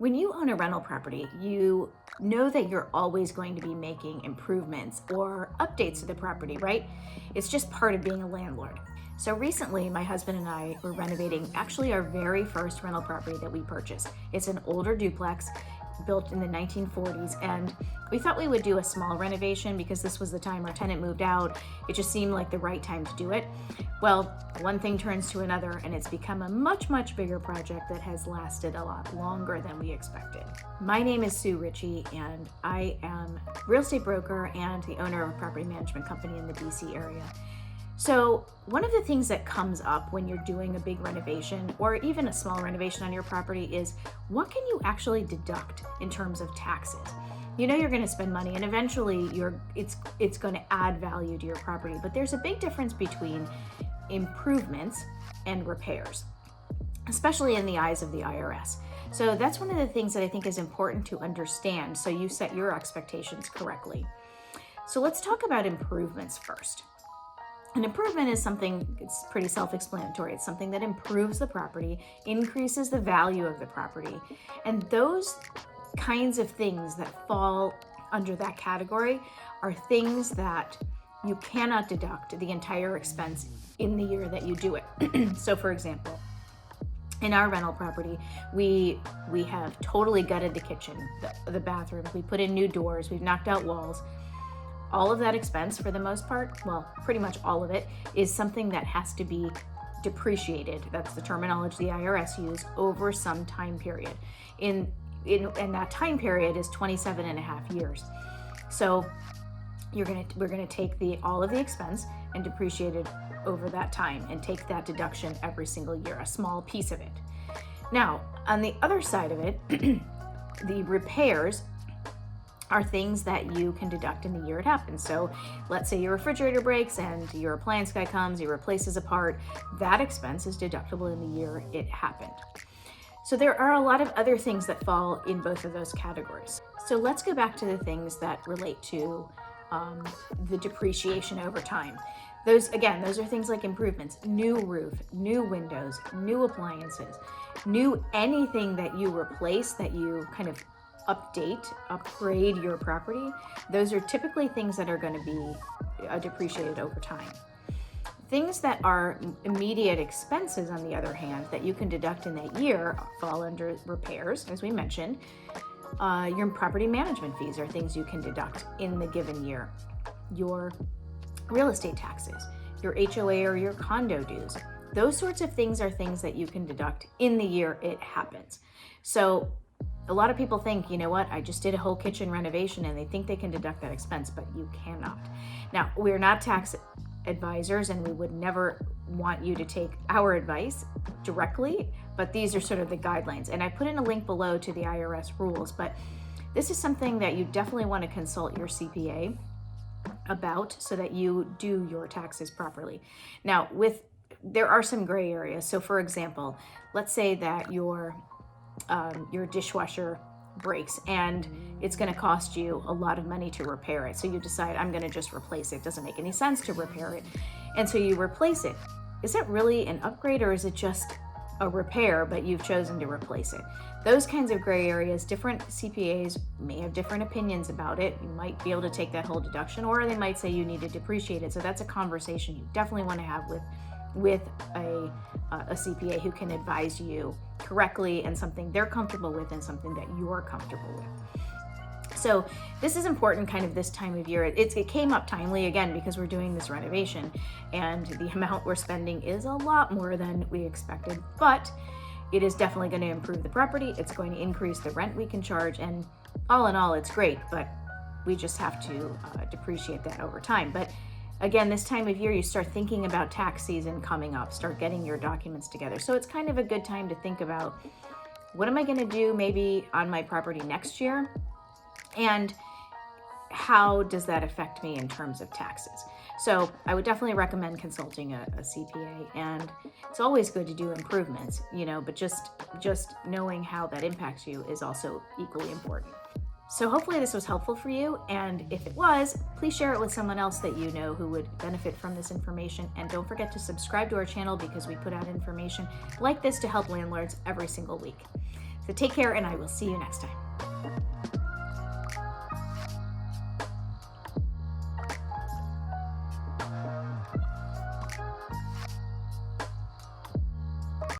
When you own a rental property, you know that you're always going to be making improvements or updates to the property, right? It's just part of being a landlord. So recently, my husband and I were renovating actually our very first rental property that we purchased. It's an older duplex built in the 1940s, and we thought we would do a small renovation because this was the time our tenant moved out. It just seemed like the right time to do it. Well, one thing turns to another, and it's become a much bigger project that has lasted a lot longer than we expected. My name is Sue Richey, and I am a real estate broker and the owner of a property management company in the DC area. So one of the things that comes up when you're doing a big renovation or even a small renovation on your property is, what can you actually deduct in terms of taxes? You know you're going to spend money, and eventually it's going to add value to your property, but there's a big difference between improvements and repairs, especially in the eyes of the IRS. So that's one of the things that I think is important to understand so you set your expectations correctly. So let's talk about improvements first. An improvement is something, it's pretty self-explanatory. It's something that improves the property, increases the value of the property. And those kinds of things that fall under that category are things that you cannot deduct the entire expense in the year that you do it. So for example, in our rental property, we have totally gutted the kitchen, the bathroom. We put in new doors, we've knocked out walls. All of that expense, for the most part, well, pretty much all of it, is something that has to be depreciated. That's the terminology the IRS use, over some time period. And that time period is 27 and a half years. So we're gonna take all of the expense and depreciate it over that time and take that deduction every single year, a small piece of it. Now, on the other side of it, the repairs are things that you can deduct in the year it happens. So let's say your refrigerator breaks and your appliance guy comes, he replaces a part, that expense is deductible in the year it happened. So there are a lot of other things that fall in both of those categories. So let's go back to the things that relate to the depreciation over time. Those are things like improvements, new roof, new windows, new appliances, new anything that you replace, that you kind of upgrade your property. Those are typically things that are going to be depreciated over time. Things that are immediate expenses, on the other hand, that you can deduct in that year fall under repairs, as we mentioned. Your property management fees are things you can deduct in the given year. Your real estate taxes, your HOA or your condo dues. Those sorts of things are things that you can deduct in the year it happens. So a lot of people think, you know what, I just did a whole kitchen renovation, and they think they can deduct that expense, but you cannot. Now, we're not tax advisors, and we would never want you to take our advice directly, but these are sort of the guidelines. And I put in a link below to the IRS rules, but this is something that you definitely want to consult your CPA about so that you do your taxes properly. Now, there are some gray areas. So for example, let's say that your dishwasher breaks and it's going to cost you a lot of money to repair it. So you decide, I'm going to just replace it. It doesn't make any sense to repair it. And so you replace it. Is it really an upgrade, or is it just a repair, but you've chosen to replace it? Those kinds of gray areas, different CPAs may have different opinions about it. You might be able to take that whole deduction, or they might say you need to depreciate it. So that's a conversation you definitely want to have with a CPA who can advise you correctly, and something they're comfortable with and something that you're comfortable with. So this is important kind of this time of year. It came up timely, again, because we're doing this renovation and the amount we're spending is a lot more than we expected, but it is definitely going to improve the property. It's going to increase the rent we can charge, and all in all, it's great, but we just have to depreciate that over time. But again, this time of year, you start thinking about tax season coming up, start getting your documents together. So it's kind of a good time to think about, what am I going to do maybe on my property next year? And how does that affect me in terms of taxes? So I would definitely recommend consulting a CPA, and it's always good to do improvements, but just knowing how that impacts you is also equally important. So hopefully this was helpful for you, and if it was, please share it with someone else that you know who would benefit from this information. And don't forget to subscribe to our channel, because we put out information like this to help landlords every single week. So take care, and I will see you next time.